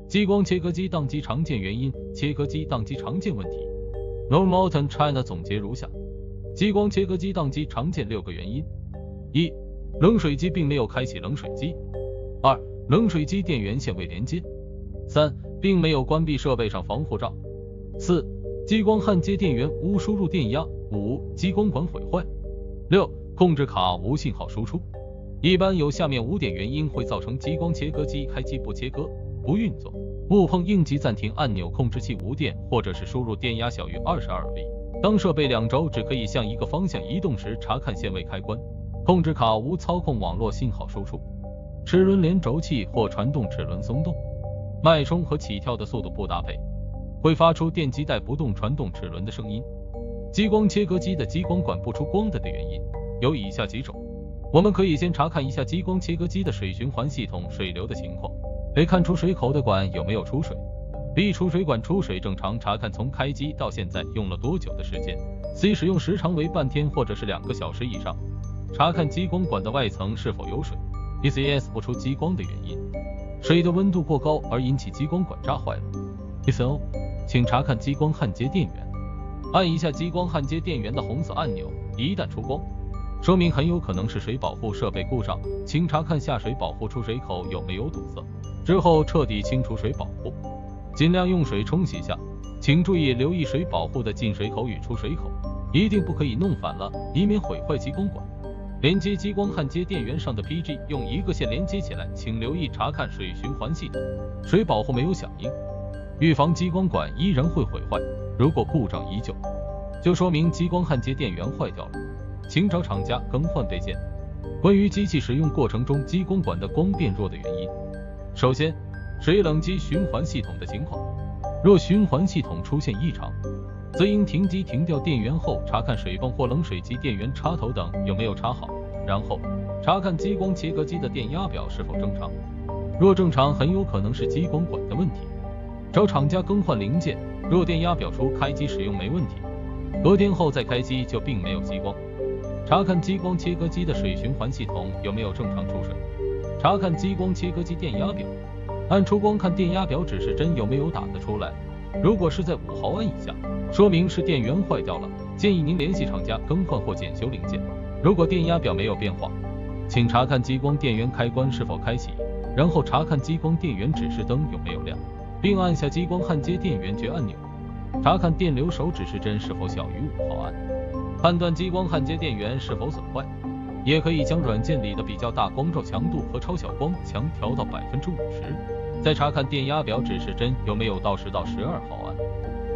激光切割机宕机常见原因，切割机宕机常见问题。Norton China 总结如下：激光切割机宕机常见6个原因。1. 冷水机并没有开启冷水机。2. 冷水机电源线未连接。3. 并没有关闭设备上防护罩。4. 激光焊接电源无输入电压。5. 激光管毁坏。6. 控制卡无信号输出。一般有下面5点原因会造成激光切割机开机不切割、不运作：误碰应急暂停按钮，控制器无电，或者是输入电压小于22V。当设备2轴只可以向一个方向移动时，查看线未开关。控制卡无操控网络信号输出。齿轮连轴器或传动齿轮松动。脉冲和起跳的速度不搭配，会发出电极带不动传动齿轮的声音。激光切割机的激光管不出光的原因有以下几种。我们可以先查看一下激光切割机的水循环系统水流的情况。A. 看出水口的管有没有出水。B. 出水管出水正常，查看从开机到现在用了多久的时间。C. 使用时长为半天或者是2个小时以上，查看激光管的外层是否有水。ECS 不出激光的原因：水的温度过高而引起激光管扎坏了。ECO 请查看激光焊接电源，按一下激光焊接电源的红色按钮，一旦出光，说明很有可能是水保护设备故障，请查看下水保护出水口有没有堵塞，之后彻底清除水保护，尽量用水冲洗下，请注意留意水保护的进水口与出水口，一定不可以弄反了，以免毁坏激光管。连接激光焊接电源上的 PG 用一个线连接起来，请留意查看水循环系统，水保护没有响应，预防激光管依然会毁坏。如果故障依旧，就说明激光焊接电源坏掉了，请找厂家更换备件。关于机器使用过程中激光管的光变弱的原因，首先，水冷机循环系统的情况，若循环系统出现异常，则应停机停掉电源后，查看水泵或冷水机电源插头等有没有插好，然后查看激光切割机的电压表是否正常。若正常，很有可能是激光管的问题，找厂家更换零件。若电压表出开机使用没问题，隔天后再开机就并没有激光。查看激光切割机的水循环系统有没有正常出水。查看激光切割机电压表，按出光看电压表指示针有没有打得出来，如果是在5毫安以下，说明是电源坏掉了，建议您联系厂家更换或检修零件。如果电压表没有变化，请查看激光电源开关是否开启，然后查看激光电源指示灯有没有亮，并按下激光焊接电源键按钮，查看电流手指示针是否小于5毫安，判断激光焊接电源是否损坏。也可以将软件里的比较大光照强度和超小光强调到50%，再查看电压表指示针有没有到10到12毫安。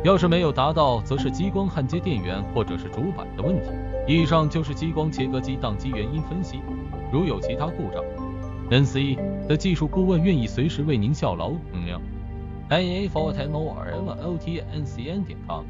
要是没有达到，则是激光焊接电源或者是主板的问题。以上就是激光切割机宕机原因分析，如有其他故障 ，NC 的技术顾问愿意随时为您效劳。NA for Techno or LTNCN.com